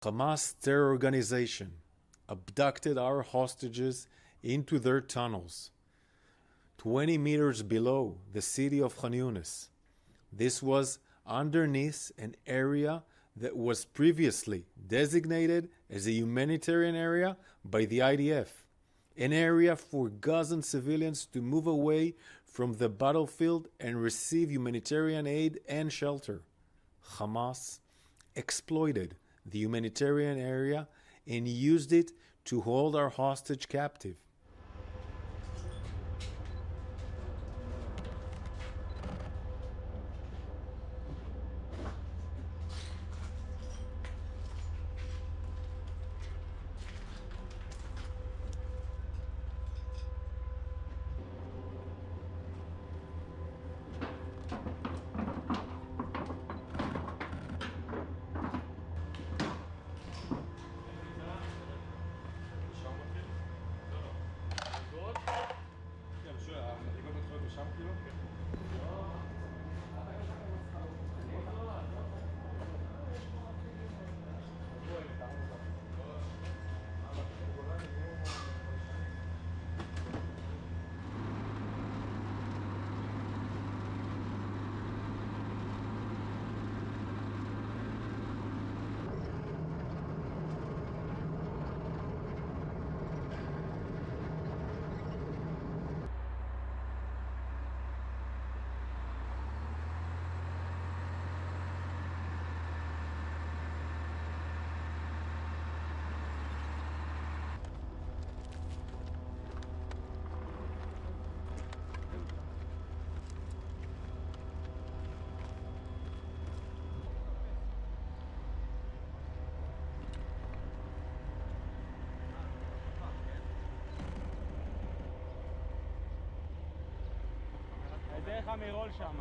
Hamas terror organization abducted our hostages into their tunnels, 20 meters below the city of Khan Yunis. This was underneath an area that was previously designated as a humanitarian area by the IDF, an area for Gazan civilians to move away from the battlefield and receive humanitarian aid and shelter. Hamas exploited the humanitarian area and used it to hold our hostage captive. דרך המרול שם.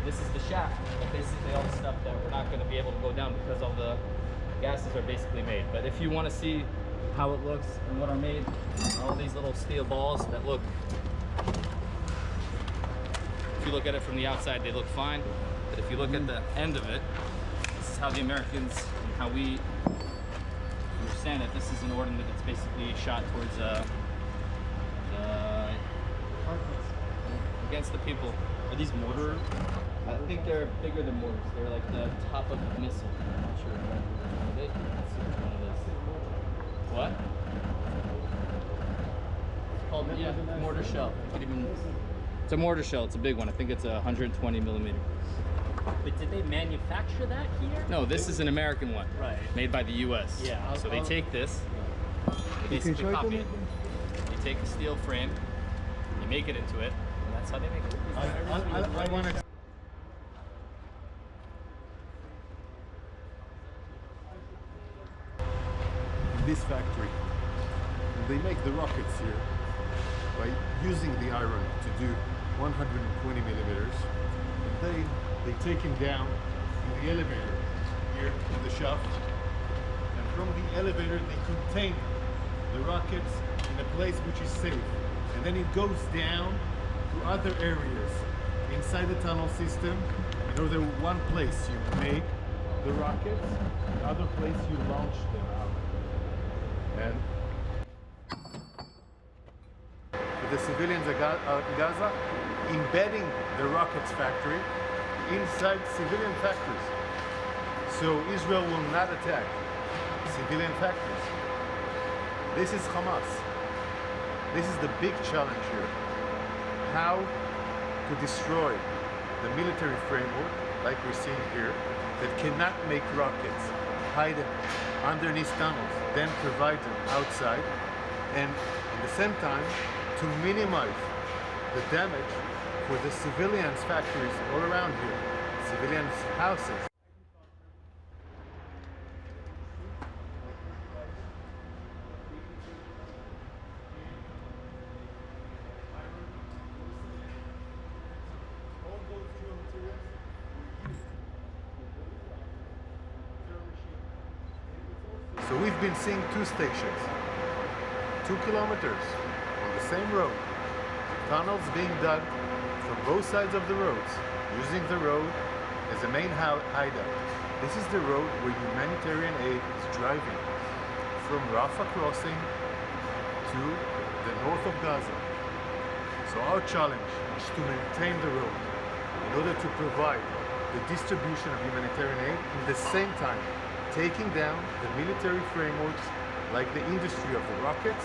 This is the shaft, but basically all the stuff that we're not going to be able to go down because all the gases are basically made. But if you want to see how it looks and what are made, all these little steel balls that look, if you look at it from the outside, they look fine. But if you look at the end of it, this is how the Americans and how we understand it. This is an ordnance that's basically shot towards the against the people. Are these mortar? I think they're bigger than mortars. They're like the top of a missile. I'm not sure. Are they? Let's see which one it is. What? It's called, yeah, mortar shell. It's a mortar shell. It's a big one. I think it's 120 millimeter. But did they manufacture that here? No, this is an American one. Right. Made by the U.S. Yeah. So they take this, they basically copy it. They take the steel frame, they make it into it, and that's how they make it. I want to... this factory. And they make the rockets here by using the iron to do 120 millimeters. And they take him down in the elevator here in the shaft. And from the elevator they contain the rockets in a place which is safe. And then it goes down to other areas inside the tunnel system. In order, one place you make the rockets, the other place you launch them out. And for the civilians in Gaza, embedding the rockets factory inside civilian factories. So Israel will not attack civilian factories. This is Hamas. This is the big challenge here. How to destroy the military framework, like we're seeing here, that cannot make rockets, hide them underneath tunnels, then provide them outside, and at the same time to minimize the damage for the civilians' factories all around here, civilians' houses. So we've been seeing two stations, 2 kilometers on the same road, tunnels being dug from both sides of the roads, using the road as a main hideout. This is the road where humanitarian aid is driving from Rafah crossing to the north of Gaza. So our challenge is to maintain the road in order to provide the distribution of humanitarian aid, at the same time taking down the military frameworks like the industry of the rockets.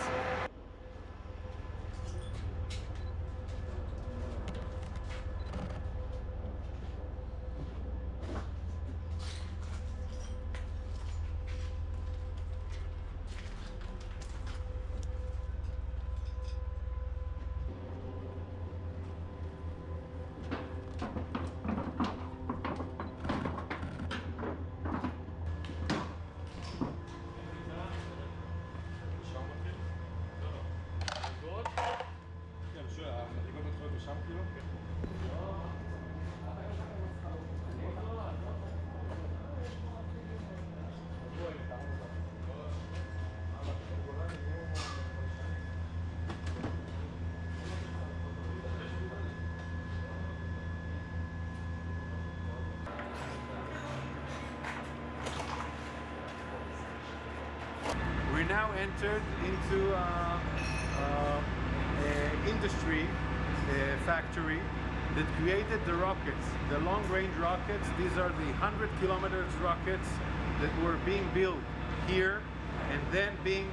We now entered into an industry factory that created the rockets, the long-range rockets. These are the 100 kilometers rockets that were being built here and then being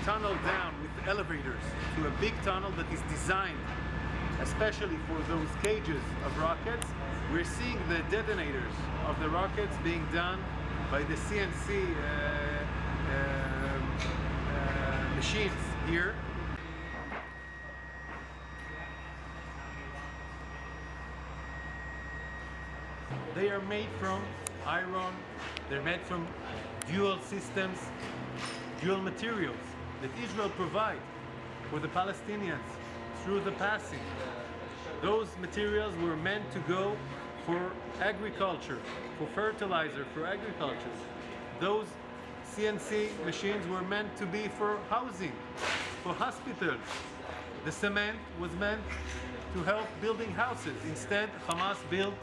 tunneled down with elevators to a big tunnel that is designed especially for those cages of rockets. We're seeing the detonators of the rockets being done by the CNC machines here. They are made from iron, they're made from dual systems, dual materials that Israel provides for the Palestinians through the passing. Those materials were meant to go for agriculture, for fertilizer, for agriculture. Those CNC machines were meant to be for housing, for hospitals. The cement was meant to help building houses. Instead, Hamas built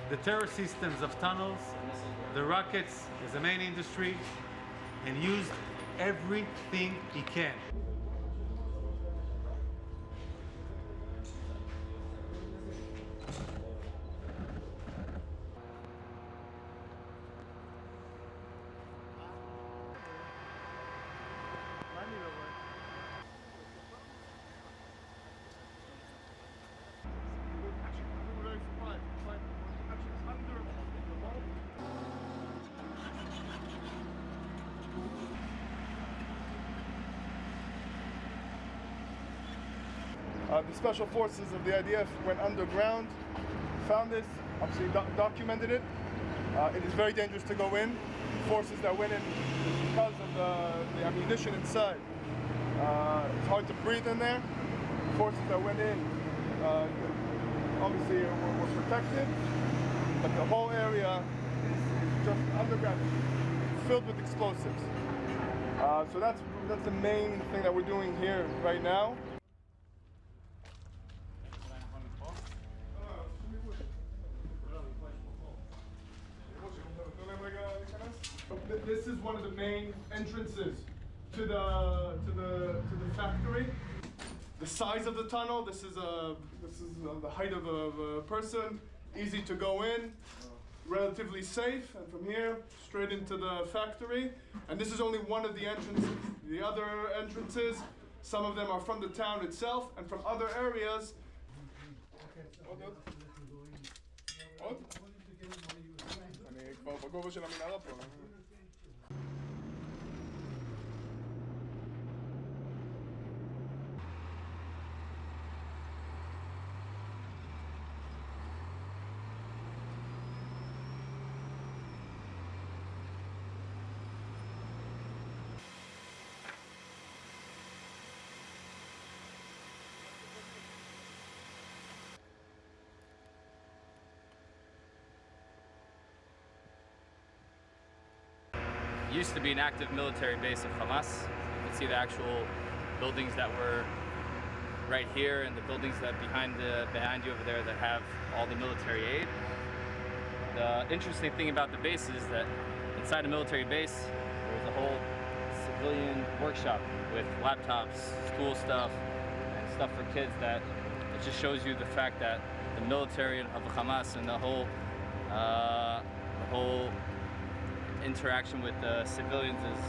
the terror systems of tunnels, the rockets as a main industry, and used everything he can. The special forces of the IDF went underground, found this, obviously documented it. It is very dangerous to go in. Forces that went in because of the ammunition inside. It's hard to breathe in there. The forces that went in, obviously were protected, but the whole area is just underground, filled with explosives. So that's the main thing that we're doing here right now. This is one of the main entrances to the factory. The size of the tunnel. This is the height of a person. Easy to go in, relatively safe, and from here straight into the factory. And this is only one of the entrances. The other entrances, some of them are from the town itself and from other areas. Used to be an active military base of Hamas. You can see the actual buildings that were right here and the buildings that behind you over there that have all the military aid. The interesting thing about the base is that inside a military base, there's a whole civilian workshop with laptops, school stuff, and stuff for kids. That it just shows you the fact that the military of Hamas and the whole interaction with the civilians is